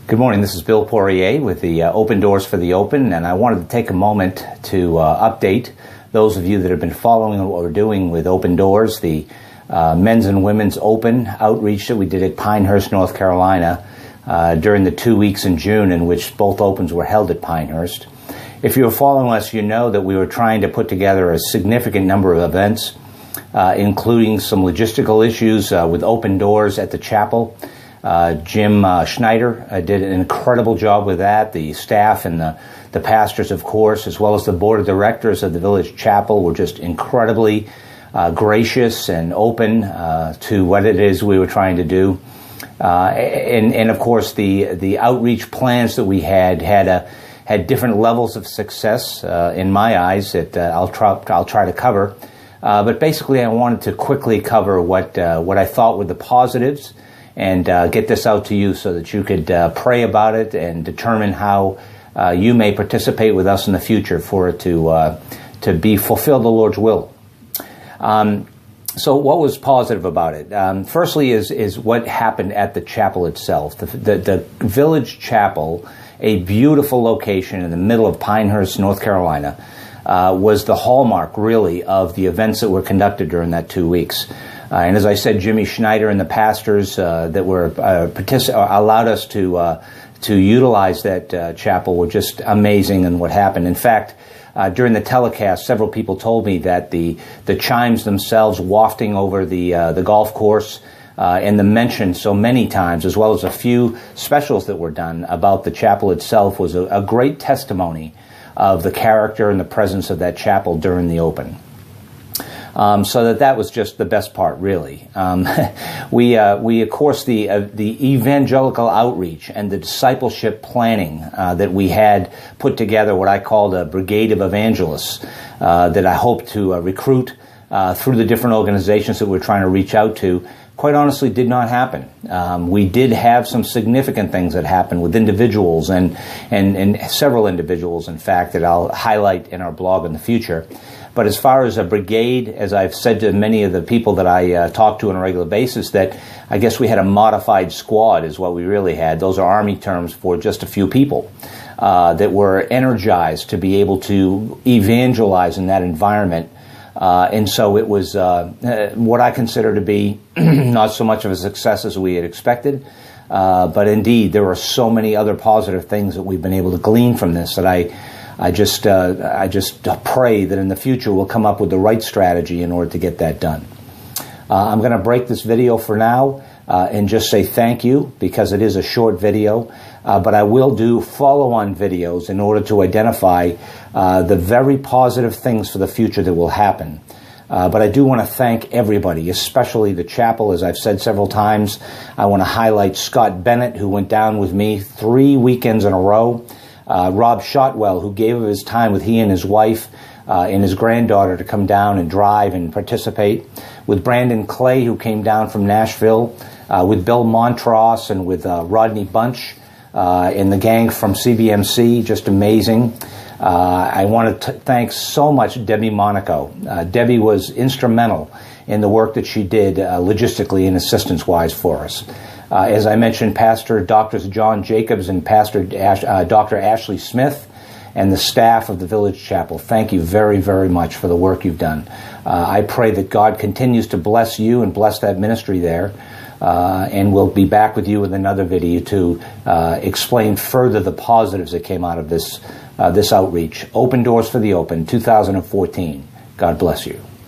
Good morning, this is Bill Poirier with the Open Doors for the Open, and I wanted to take a moment to update those of you that have been following what we're doing with Open Doors, the men's and women's open outreach that we did at Pinehurst, North Carolina during the 2 weeks in June in which both opens were held at Pinehurst. If you're following us, you know that we were trying to put together a significant number of events, including some logistical issues with Open Doors at the chapel. Jim Schneider did an incredible job with that. The staff and the pastors, of course, as well as the board of directors of the village chapel were just incredibly gracious and open to what it is we were trying to do. And of course, the outreach plans that we had different levels of success in my eyes that I'll try to cover. But basically, I wanted to quickly cover what I thought were the positives and get this out to you so that you could pray about it and determine how you may participate with us in the future for it to fulfill the Lord's will. So what was positive about it? Firstly is what happened at the chapel itself. The village chapel, a beautiful location in the middle of Pinehurst, North Carolina, was the hallmark, really, of the events that were conducted during that 2 weeks. And as I said, Jimmy Schneider and the pastors that were allowed us to utilize that chapel were just amazing in what happened. In fact, during the telecast, several people told me that the chimes themselves wafting over the golf course and the mention so many times, as well as a few specials that were done about the chapel itself, was a great testimony of the character and the presence of that chapel during the open. So that was just the best part, really. We of course, the evangelical outreach and the discipleship planning that we had put together, what I called a brigade of evangelists that I hope to recruit through the different organizations that we're trying to reach out to, quite honestly did not happen. We did have some significant things that happened with individuals and several individuals, in fact, that I'll highlight in our blog in the future. But as far as a brigade, as I've said to many of the people that I talk to on a regular basis, that I guess we had a modified squad is what we really had. Those are Army terms for just a few people that were energized to be able to evangelize in that environment. And so it was what I consider to be not so much of a success as we had expected, but indeed there are so many other positive things that we've been able to glean from this that I just pray that in the future we'll come up with the right strategy in order to get that done. I'm going to break this video for now and just say thank you because it is a short video, but I will do follow-on videos in order to identify the very positive things for the future that will happen. But I do want to thank everybody, especially the chapel, as I've said several times. I want to highlight Scott Bennett, who went down with me 3 weekends in a row. Rob Shotwell, who gave of his time with he and his wife and his granddaughter to come down and drive and participate. With Brandon Clay, who came down from Nashville. With Bill Montross and with Rodney Bunch and the gang from CBMC, just amazing. I want to thank so much Debbie Monaco. Debbie was instrumental in the work that she did logistically and assistance-wise for us. As I mentioned, Pastor Drs. John Jacobs and Pastor Dr. Ashley Smith and the staff of the Village Chapel, thank you very, very much for the work you've done. I pray that God continues to bless you and bless that ministry there. And we'll be back with you with another video to explain further the positives that came out of this outreach. Open Doors for the Open, 2014. God bless you.